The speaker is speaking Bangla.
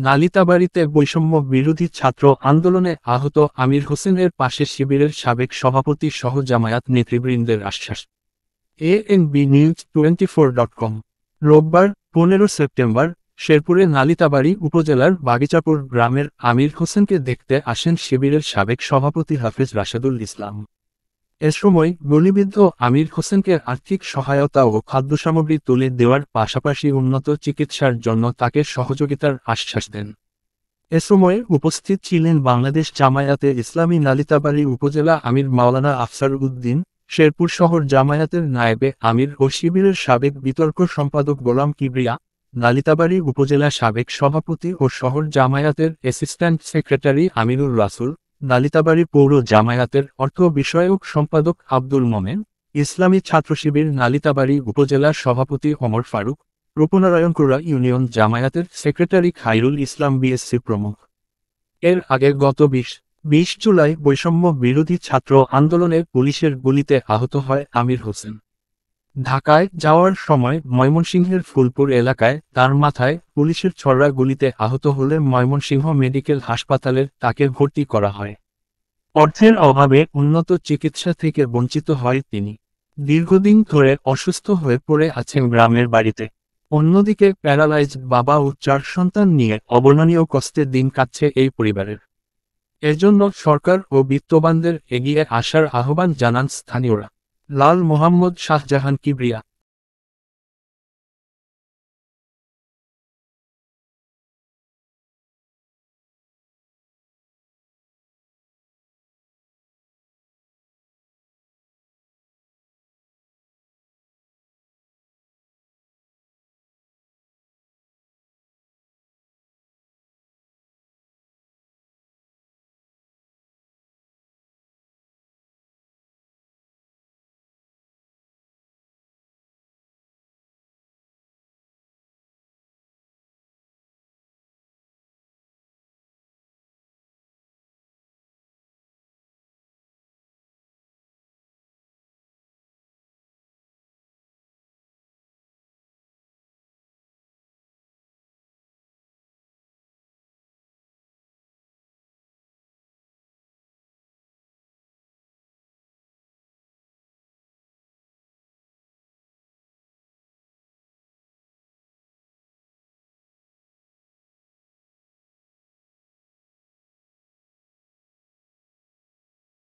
নালিতাবাড়ীতে বৈষম্য বিরোধী ছাত্র আন্দোলনে আহত আমির হোসেনের পাশে শিবিরের সাবেক সভাপতি সহ জামায়াত নেতৃবৃন্দের আশ্বাস। ANB নিউজ 24.com রোববার 15 সেপ্টেম্বর শেরপুরে নালিতাবাড়ী উপজেলার বাগিচাপুর গ্রামের আমির হোসেনকে দেখতে আসেন শিবিরের সাবেক সভাপতি হাফেজ রাশেদুল ইসলাম। এ সময় গুলিবিদ্ধ আমির হোসেনকে আর্থিক সহায়তা ও খাদ্যসামগ্রী তুলে দেওয়ার পাশাপাশি উন্নত চিকিৎসার জন্য তাকে সহযোগিতার আশ্বাস দেন। এ সময় উপস্থিত ছিলেন বাংলাদেশ জামায়াতে ইসলামী নালিতাবাড়ী উপজেলা আমির মাওলানা আফসার উদ্দিন, শেরপুর শহর জামায়াতের নায়েবে আমির ও শিবিরের সাবেক বিতর্ক সম্পাদক গোলাম কিবরিয়া, নালিতাবাড়ী উপজেলা সাবেক সভাপতি ও শহর জামায়াতের অ্যাসিস্ট্যান্ট সেক্রেটারি আমিরুল রাসুল, নালিতাবাড়ী পৌর জামায়াতের অর্থ বিষয়ক সম্পাদক আব্দুল মোমেন, ইসলামী ছাত্র শিবির নালিতাবাড়ী উপজেলার সভাপতি ওমর ফারুক, রূপনারায়ণকুড়া ইউনিয়ন জামায়াতের সেক্রেটারি খাইরুল ইসলাম BSc প্রমুখ। এর আগে গত 20 জুলাই বৈষম্য বিরোধী ছাত্র আন্দোলনে পুলিশের গুলিতে আহত হয় আমির হোসেন। ঢাকায় যাওয়ার সময় ময়মনসিংহের ফুলপুর এলাকায় তার মাথায় পুলিশের ছোড়া গুলিতে আহত হলে ময়মনসিংহ মেডিকেল হাসপাতালে তাকে ভর্তি করা হয়। অর্থের অভাবে উন্নত চিকিৎসা থেকে বঞ্চিত হয় তিনি। দীর্ঘদিন ধরে অসুস্থ হয়ে পড়ে আছেন গ্রামের বাড়িতে। অন্যদিকে প্যারালাইজড বাবা ও 4 সন্তান নিয়ে অবর্ণনীয় কষ্টে দিন কাটছে এই পরিবারের। এজন্য সরকার ও বিত্তবানদের এগিয়ে আসার আহ্বান জানান স্থানীয়রা। লাল মোহাম্মদ শাহজাহান কিবরিয়া।